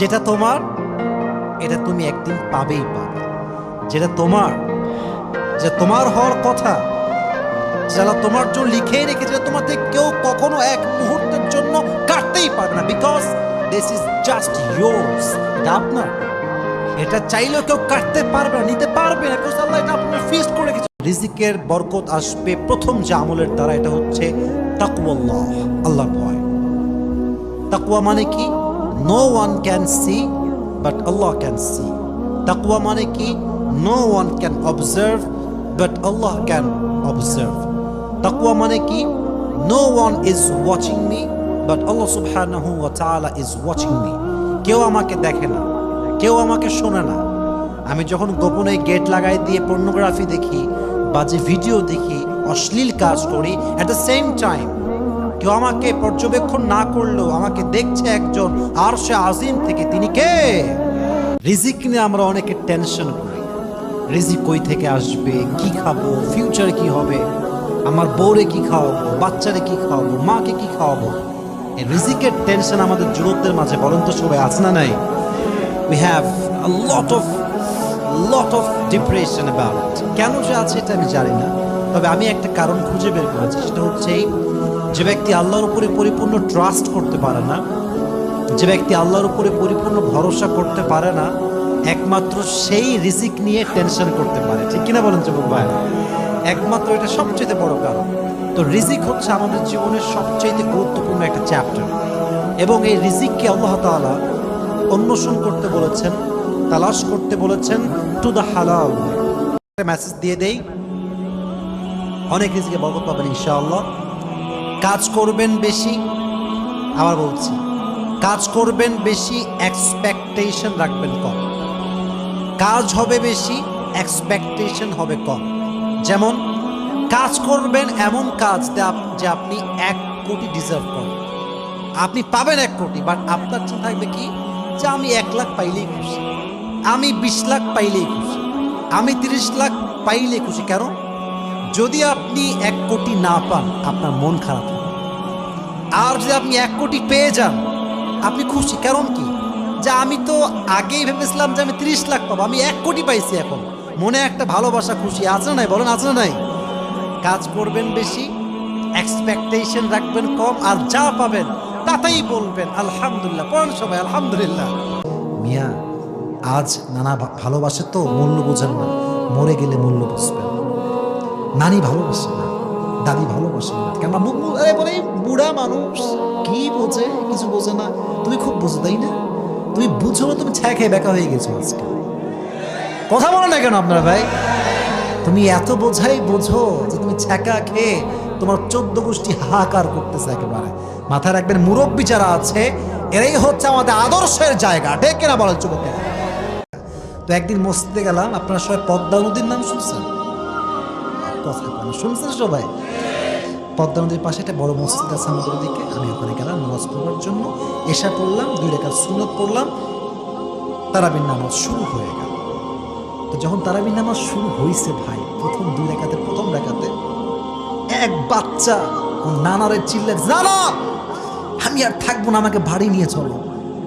যেটা তোমার এটা তুমি একদিন পাবেই পাবে। যেটা তোমার, যে তোমার হওয়ার কথা, যারা তোমার জন্য লিখেই রেখেছে, তোমার থেকে কেউ কখনো এক মুহূর্তের জন্য কাটতেই পারবে না, because this is just yours. এটা আপনার, এটা চাইলেও কেউ কাটতে পারবে না, নিতে পারবে না, বিকজ আল্লাহ এটা আপনার ফিক্সড করে রেখেছে। রিজিকের বরকত আসবে প্রথম যে আমলের দ্বারা, এটা হচ্ছে তাকওয়াল্লাহ, আল্লাহর ভয়। তাকওয়া মানে কি? No one can see but Allah can see. তাকওয়া মানে কি? No one can observe but Allah can observe. তাকওয়া মানে কি? No one is watching me but Allah সুবহানাহু ওয়া তাআলা ইজ ওয়াচিং মি। কেউ আমাকে দেখে না, কেউ আমাকে শোনে না। আমি যখন গোপনে গেট লাগাই দিয়ে পর্নোগ্রাফি দেখি, বাজে ভিডিও দেখি, অশ্লীল কাজ করি, অ্যাট দ্য সেম টাইম কেউ আমাকে পর্যবেক্ষণ না করলেও আমাকে দেখছে একজন আরশে আজিম থেকে। তিনি কে? রিজিক নিয়ে আমরা অনেকে টেনশন করি। রিজিক কই থেকে আসবে, কি খাবো, ফিউচারে কি হবে, আমার বউরে কি খাওয়াবো, বাচ্চারে কি খাওয়াবো, মাকে কি খাওয়াবো। এই রিজিকের টেনশন আমাদের যুবকদের মাঝে বলেন তো সবাই আছে না নাই? We have a lot of depression about it. কেন যে আছে এটা আমি জানি না, তবে আমি একটা কারণ খুঁজে বের করেছি। সেটা হচ্ছে যে ব্যক্তি আল্লাহর উপরে পরিপূর্ণ ট্রাস্ট করতে পারে না, যে ব্যক্তি আল্লাহর উপরে পরিপূর্ণ ভরসা করতে পারে না, একমাত্র সেই রিজিক নিয়ে টেনশন করতে পারে। ঠিক কিনা বলেন যুবক ভাই? একমাত্র এটা সবচেয়ে বড় কারণ। তো রিজিক হচ্ছে আমাদের জীবনের সবচেয়ে গুরুত্বপূর্ণ একটা চ্যাপ্টার, এবং এই রিজিককে আল্লাহ তাআলা অন্বেষণ করতে বলেছেন, তালাশ করতে বলেছেন টু দ্য হালাল। একটা মেসেজ দিয়ে দেই, অনেক রিজিকে বরকত পাবেন ইনশাআল্লাহ। কাজ করবেন বেশি, আবার বলছি, কাজ করবেন বেশি, এক্সপেকটেশন রাখবেন কম। কাজ হবে বেশি, এক্সপেকটেশন হবে কম। যেমন কাজ করবেন এমন কাজ যে আপনি 1 কোটি ডিজার্ভ করেন, আপনি পাবেন 1 কোটি, বাট আপনার চিন্তা থাকবে কি যে আমি 1 লাখ পাইলেই খুশি, আমি 20 লাখ পাইলেই খুশি, আমি 30 লাখ পাইলেই খুশি। কেন? যদি আপনি 1 কোটি না পান, আপনার মন খারাপ হবে। আর যদি আপনি 1 কোটি পেয়ে যান, আপনি খুশি। কারণ কি? যে আমি তো আগেই ভেবেছিলাম যে আমি 30 লাখ পাবো, আমি 1 কোটি পাইছি। এখন মনে একটা ভালোবাসা, খুশি আছে না নাই? বলেন আছে না নাই? কাজ করবেন বেশি, এক্সপেকটেশন রাখবেন কম, আর যা পাবেন তাতেই বলবেন আলহামদুলিল্লাহ। পড়েন সবাই আলহামদুলিল্লাহ। মিয়া, আজ নানা ভালোবাসে তো মূল্য বোঝেন না, মরে গেলে মূল্য বুঝবেন। নানি ভালোবাসে না, দাদি ভালোবাসে না, কেন? বলে বুড়া মানুষ কি বোঝে, কিছু বোঝে না। তুমি খুব বোঝো, তাই না? তুমি বুঝো না, তুমি ছায়া খেয়ে বেকা হয়ে গেছো আজকে। কথা বলো না কেন আপনারা ভাই? তুমি এত বোঝাই বোঝো যে তুমি ছ্যাঁকা খেয়ে তোমার 14 গোষ্ঠী হাহাকার করতেছে একেবারে। মাথায় রাখবেন, মুরব্বী যারা আছে এরাই হচ্ছে আমাদের আদর্শের জায়গা। ঠিক কিনা বলেন যুবকেরা? তো একদিন মসজিদে গেলাম, আপনারা সবাই পদ্মা নদীর নাম শুনছেন? কথা বলেন, শুনছেন সবাই? পদ্মা নদীর পাশে একটা বড় মসজিদ আছে আমাদের দিকে। আমি ওখানে গেলাম নামাজ পড়ার জন্য। এশা পড়লাম, 2 রাকাত সুন্নত পড়লাম, তারাবির নামাজ শুরু হয়ে গেল। তো যখন তারাবির নামাজ শুরু হয়েছে ভাই, প্রথম 2 রাকাতের প্রথম রাকাতে এক বাচ্চা নানারে চিল্লাই, নানা আমি আর থাকবো না, আমাকে বাড়ি নিয়ে চলো।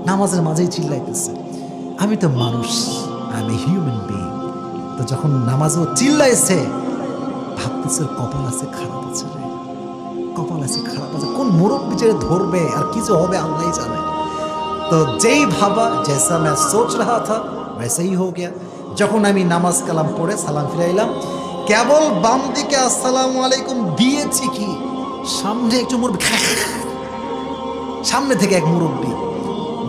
নামাজের মাঝেই চিল্লাইতেছে। আমি তো মানুষ, আমি হিউম্যান বিং। তো যখন নামাজও চিল্লাইছে, ভাবতেছে কপাল আছে খারাপ আছে রে, কপাল আছে খারাপ আছে, কোন মুরব্বি যে ধরবে আর কিছু হবে আল্লাহই জানে। তো যেই ভাবা জैसा मैं सोच रहा था वैसा ही हो गया। যখন আমি নামাজ কালাম পড়ে সালাম ফিরাইলাম, কেবল বাম দিকে আসসালামু আলাইকুম দিয়েছি কি, সামনে একজন মুরব্বি, সামনে থেকে এক মুরব্বি,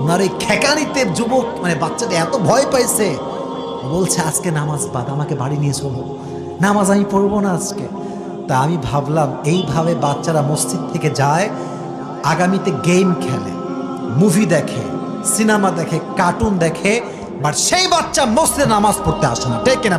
ওনার এই খেকানিতে যুবক মানে বাচ্চাটা এত ভয় পাইছে, বলছে আজকে নামাজ বাদ, আমাকে বাড়ি নিয়ে চলো, নামাজ আমি পড়বো না আজকে। তা আমি ভাবলাম, এইভাবে বাচ্চারা মসজিদ থেকে যায়, আগামীতে গেম খেলে, মুভি দেখে, সিনেমা দেখে, কার্টুন দেখে, বাট সেই বাচ্চা মসজিদে নামাজ পড়তে আসে না। ঠিক কিনা?